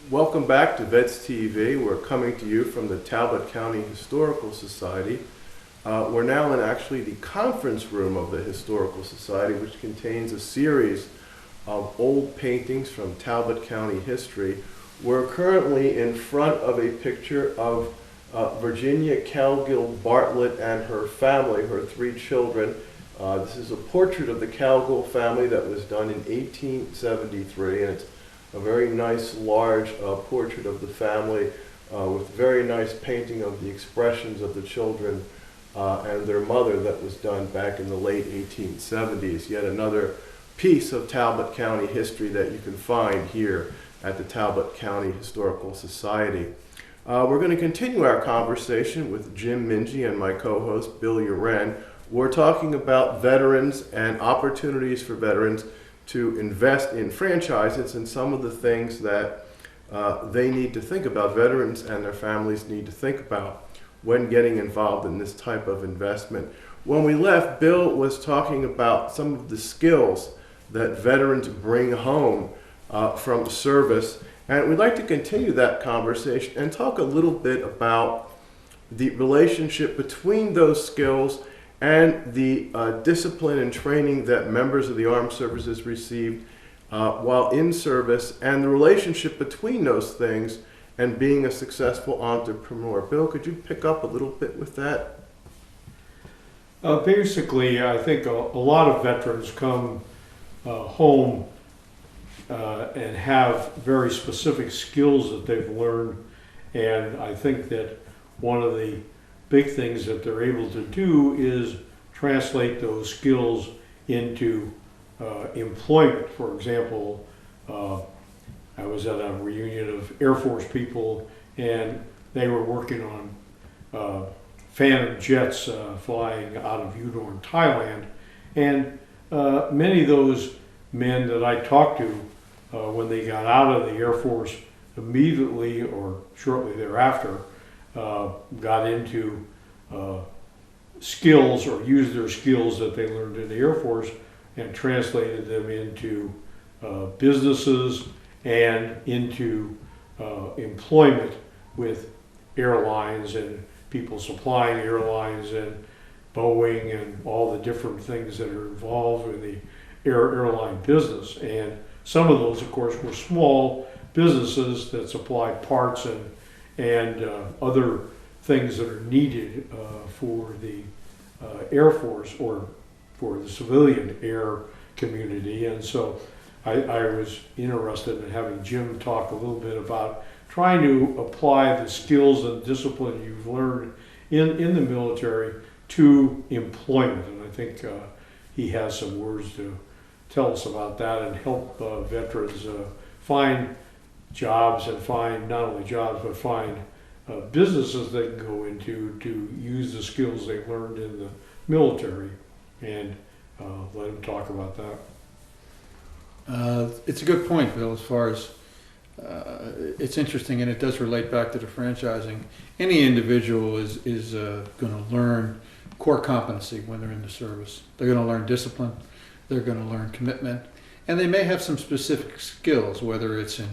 Welcome back to VETS TV. We're coming to you from the Talbot County Historical Society. We're now in actually the conference room of the Historical Society, which contains a series of old paintings from Talbot County history. We're currently in front of a picture of Virginia Calgill Bartlett and her family, her 3 children. This is a portrait of the Calgill family that was done in 1873, and it's a very nice large portrait of the family with very nice painting of the expressions of the children and their mother that was done back in the late 1870s. Yet another piece of Talbot County history that you can find here at the Talbot County Historical Society. We're going to continue our conversation with Jim Mingy and my co-host Bill Uren. We're talking about veterans and opportunities for veterans to invest in franchises and some of the things that they need to think about, veterans and their families need to think about when getting involved in this type of investment. When we left, Bill was talking about some of the skills that veterans bring home from service, and we'd like to continue that conversation and talk a little bit about the relationship between those skills and the discipline and training that members of the armed services received while in service, and the relationship between those things and being a successful entrepreneur. Bill, could you pick up a little bit with that? Basically, I think a lot of veterans come home and have very specific skills that they've learned, and I think that one of the big things that they're able to do is translate those skills into employment. For example, I was at a reunion of Air Force people, and they were working on Phantom jets flying out of Udon, Thailand, and many of those men that I talked to when they got out of the Air Force immediately or shortly thereafter got into skills or used their skills that they learned in the Air Force and translated them into businesses and into employment with airlines and people supplying airlines and Boeing and all the different things that are involved with the airline business. And some of those, of course, were small businesses that supplied parts and other things that are needed for the Air Force or for the civilian air community. And so I was interested in having Jim talk a little bit about trying to apply the skills and discipline you've learned in the military to employment. And I think he has some words to tell us about that and help veterans find jobs and find not only jobs but find businesses they can go into to use the skills they learned in the military, and let him talk about that. It's a good point, Bill, as far as it's interesting, and it does relate back to the franchising. Any individual is going to learn core competency when they're in the service. They're going to learn discipline, they're going to learn commitment, and they may have some specific skills, whether it's in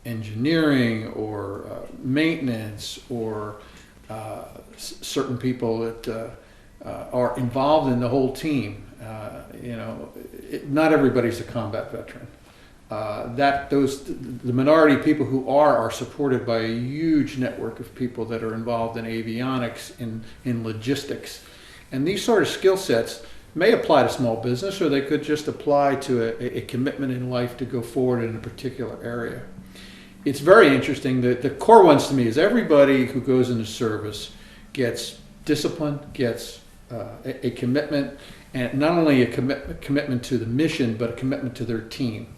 engineering or maintenance or certain people that are involved in the whole team. Not everybody's a combat veteran. The minority of people who are supported by a huge network of people that are involved in avionics, in logistics. And these sort of skill sets may apply to small business, or they could just apply to a commitment in life to go forward in a particular area. It's very interesting that the core ones to me is everybody who goes into service gets discipline, gets a commitment, and not only a commitment to the mission, but a commitment to their team.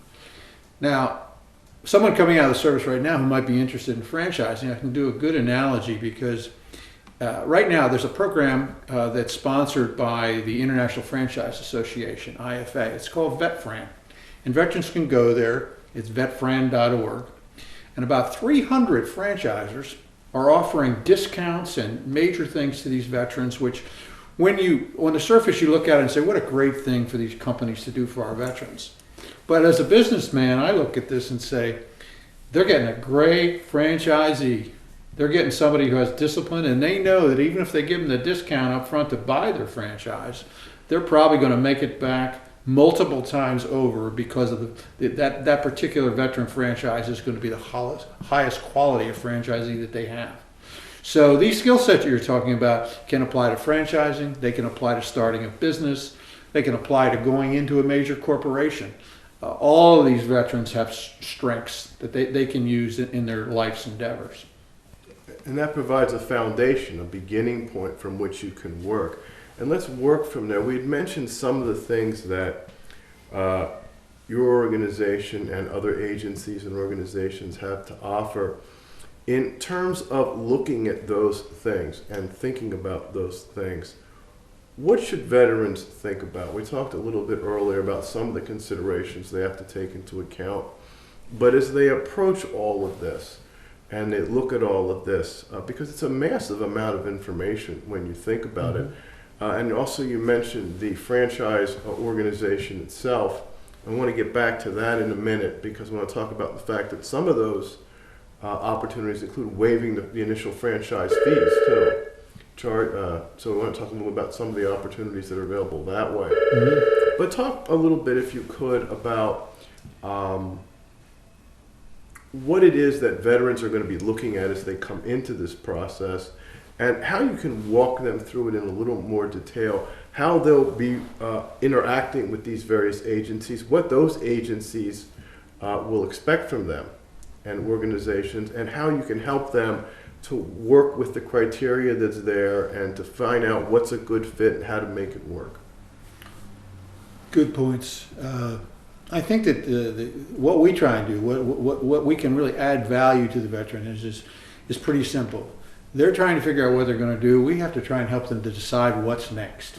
Now, someone coming out of the service right now who might be interested in franchising, I can do a good analogy because right now there's a program that's sponsored by the International Franchise Association, IFA. It's called VetFran, and veterans can go there. It's vetfran.org. And about 300 franchisors are offering discounts and major things to these veterans, which on the surface you look at it and say, what a great thing for these companies to do for our veterans. But as a businessman, I look at this and say, they're getting a great franchisee. They're getting somebody who has discipline, and they know that even if they give them the discount up front to buy their franchise, they're probably going to make it back multiple times over because of that particular veteran franchise is going to be the highest quality of franchisee that they have. So these skill sets that you're talking about can apply to franchising, they can apply to starting a business, they can apply to going into a major corporation. All of these veterans have strengths that they can use in their life's endeavors. And that provides a foundation, a beginning point from which you can work. And let's work from there. We'd mentioned some of the things that your organization and other agencies and organizations have to offer. In terms of looking at those things and thinking about those things, what should veterans think about? We talked a little bit earlier about some of the considerations they have to take into account. But as they approach all of this and they look at all of this, because it's a massive amount of information when you think about it, and also you mentioned the franchise organization itself. I want to get back to that in a minute because I want to talk about the fact that some of those opportunities include waiving the initial franchise fees too. So we want to talk a little about some of the opportunities that are available that way. But talk a little bit, if you could, about what it is that veterans are going to be looking at as they come into this process, and how you can walk them through it in a little more detail, how they'll be interacting with these various agencies, what those agencies will expect from them and organizations, and how you can help them to work with the criteria that's there and to find out what's a good fit and how to make it work. Good points. I think that what we try and do, what we can really add value to the veteran is pretty simple. They're trying to figure out what they're going to do. We have to try and help them to decide what's next.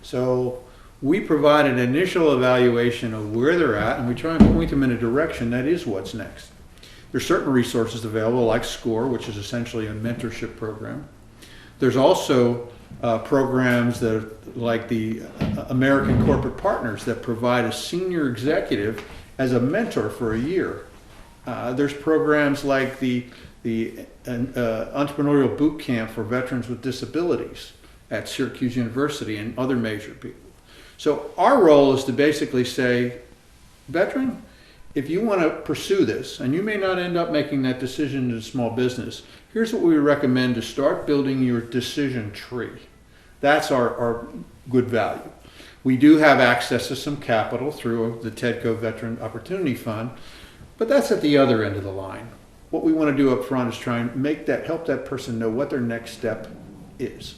So we provide an initial evaluation of where they're at, and we try and point them in a direction that is what's next. There's certain resources available like SCORE, which is essentially a mentorship program. There's also programs that are like the American Corporate Partners that provide a senior executive as a mentor for a year. There's programs like the Entrepreneurial Boot Camp for Veterans with Disabilities at Syracuse University and other major people. So our role is to basically say, veteran, if you want to pursue this, and you may not end up making that decision in a small business, here's what we recommend to start building your decision tree. That's our good value. We do have access to some capital through the TEDCO Veteran Opportunity Fund, but that's at the other end of the line. What we want to do up front is try and help that person know what their next step is.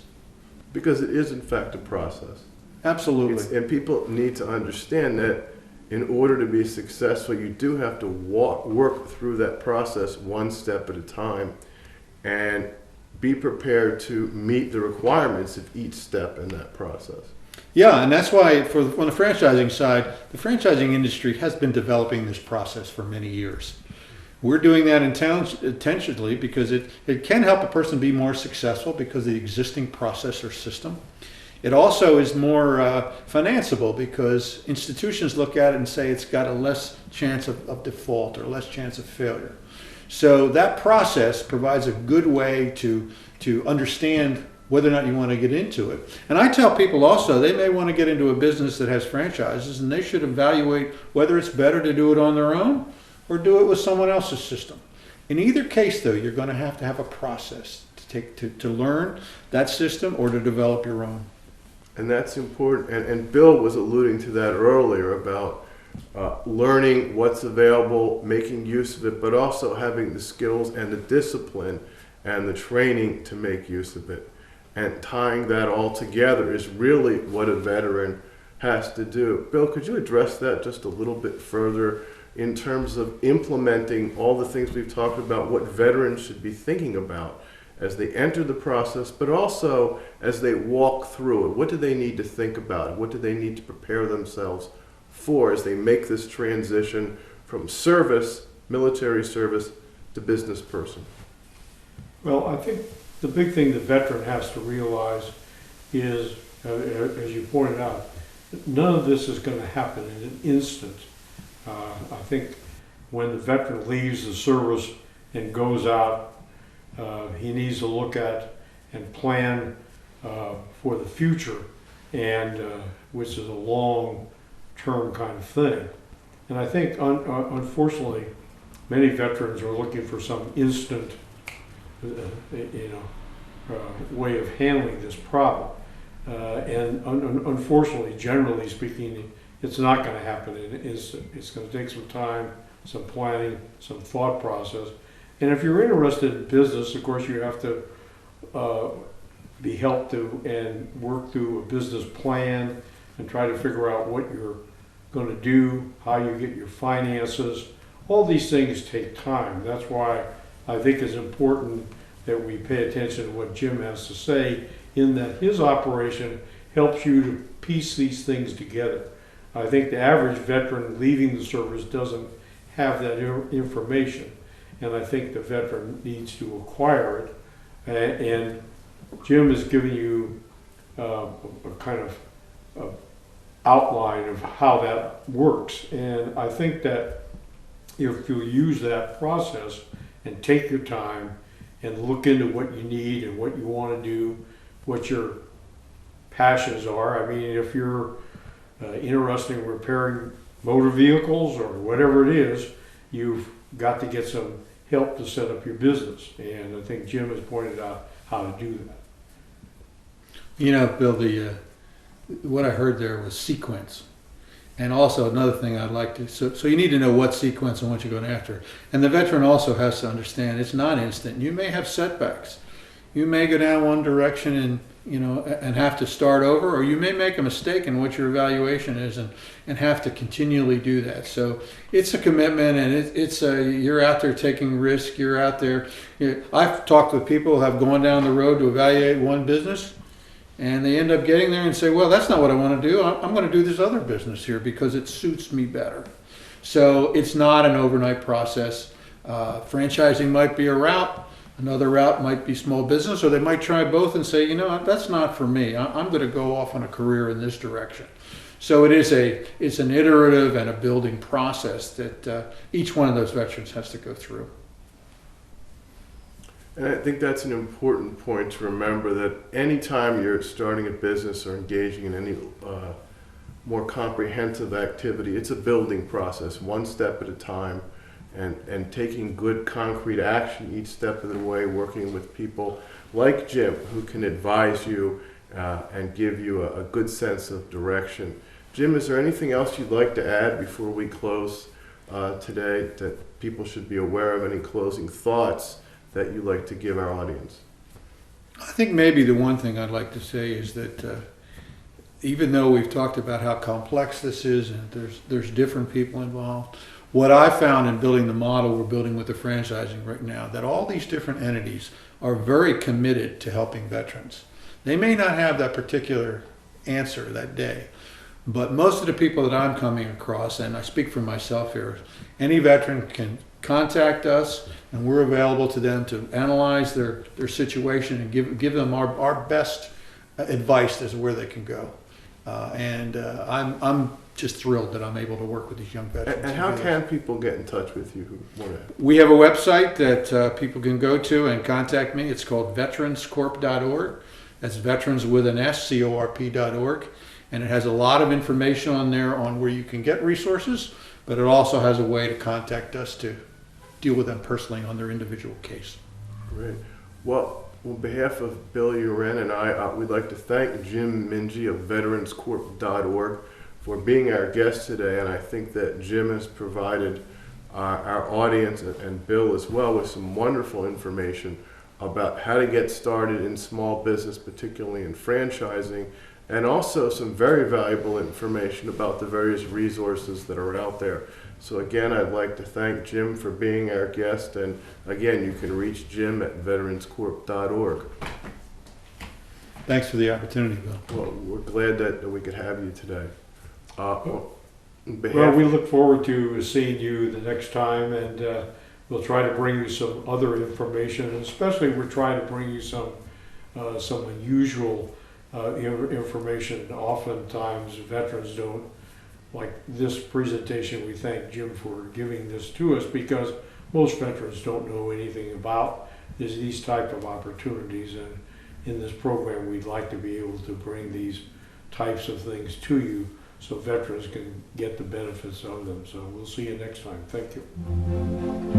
Because it is in fact a process. Absolutely. And people need to understand that in order to be successful, you do have to work through that process one step at a time and be prepared to meet the requirements of each step in that process. Yeah, and that's why on the franchising side, the franchising industry has been developing this process for many years. We're doing that intentionally because it can help a person be more successful because of the existing process or system. It also is more financeable because institutions look at it and say it's got a less chance of default or less chance of failure. So that process provides a good way to understand whether or not you want to get into it. And I tell people also they may want to get into a business that has franchises, and they should evaluate whether it's better to do it on their own or do it with someone else's system. In either case, though, you're going to have a process to learn that system or to develop your own. And that's important. And Bill was alluding to that earlier about learning what's available, making use of it, but also having the skills and the discipline and the training to make use of it. And tying that all together is really what a veteran has to do. Bill, could you address that just a little bit further in terms of implementing all the things we've talked about, what veterans should be thinking about as they enter the process, but also as they walk through it? What do they need to think about? What do they need to prepare themselves for as they make this transition from service, military service, to business person? Well, I think the big thing the veteran has to realize is, as you pointed out, none of this is going to happen in an instant. I think when the veteran leaves the service and goes out, he needs to look at and plan for the future, and which is a long-term kind of thing. And I think, unfortunately, many veterans are looking for some instant, way of handling this problem. And unfortunately, generally speaking, it's not going to happen in an instant. It's going to take some time, some planning, some thought process. And if you're interested in business, of course, you have to be helped to and work through a business plan and try to figure out what you're going to do, how you get your finances. All these things take time. That's why I think it's important that we pay attention to what Jim has to say, in that his operation helps you to piece these things together. I think the average veteran leaving the service doesn't have that information, and I think the veteran needs to acquire it. And Jim is giving you a kind of outline of how that works. And I think that if you use that process and take your time and look into what you need and what you want to do, what your passions are. I mean, if you're interested in repairing motor vehicles or whatever it is, you've got to get some help to set up your business. And I think Jim has pointed out how to do that. You know, Bill, what I heard there was sequence. And also another thing I'd like to, so you need to know what sequence and what you're going after. And the veteran also has to understand it's not instant. You may have setbacks. You may go down one direction and, and have to start over, or you may make a mistake in what your evaluation is and have to continually do that. So it's a commitment, and you're out there taking risk. You're out there. I've talked with people who have gone down the road to evaluate one business, and they end up getting there and say, well, that's not what I want to do. I'm going to do this other business here because it suits me better. So it's not an overnight process. Franchising might be a route. Another route might be small business, or they might try both and say, that's not for me. I'm going to go off on a career in this direction. So it's an iterative and a building process that each one of those veterans has to go through. And I think that's an important point to remember, that anytime you're starting a business or engaging in any more comprehensive activity, it's a building process, one step at a time, and taking good concrete action each step of the way, working with people like Jim who can advise you and give you a good sense of direction. Jim, is there anything else you'd like to add before we close today that people should be aware of? Any closing thoughts that you'd like to give our audience? I think maybe the one thing I'd like to say is that even though we've talked about how complex this is and there's different people involved, what I found in building the model we're building with the franchising right now, that all these different entities are very committed to helping veterans. They may not have that particular answer that day, but most of the people that I'm coming across, and I speak for myself here, any veteran can contact us, and we're available to them to analyze their situation and give them our best advice as to where they can go. I'm just thrilled that I'm able to work with these young veterans. And how can people get in touch with you who want to? We have a website that people can go to and contact me. It's called veteranscorp.org. That's veterans with an S, CORP.org. And it has a lot of information on there on where you can get resources, but it also has a way to contact us to deal with them personally on their individual case. Great. Well, on behalf of Bill Uren and I, we'd like to thank Jim Mingy of veteranscorp.org for being our guest today. And I think that Jim has provided our audience and Bill as well with some wonderful information about how to get started in small business, particularly in franchising, and also some very valuable information about the various resources that are out there. So again, I'd like to thank Jim for being our guest, and again, you can reach Jim at veteranscorp.org. Thanks for the opportunity, Bill. Well, we're glad that we could have you today. Well, we look forward to seeing you the next time, and we'll try to bring you some other information, and especially we're trying to bring you some unusual information. Oftentimes veterans don't like this presentation, we thank Jim for giving this to us, because most veterans don't know anything about these type of opportunities, and in this program we'd like to be able to bring these types of things to you so veterans can get the benefits of them. So we'll see you next time. Thank you.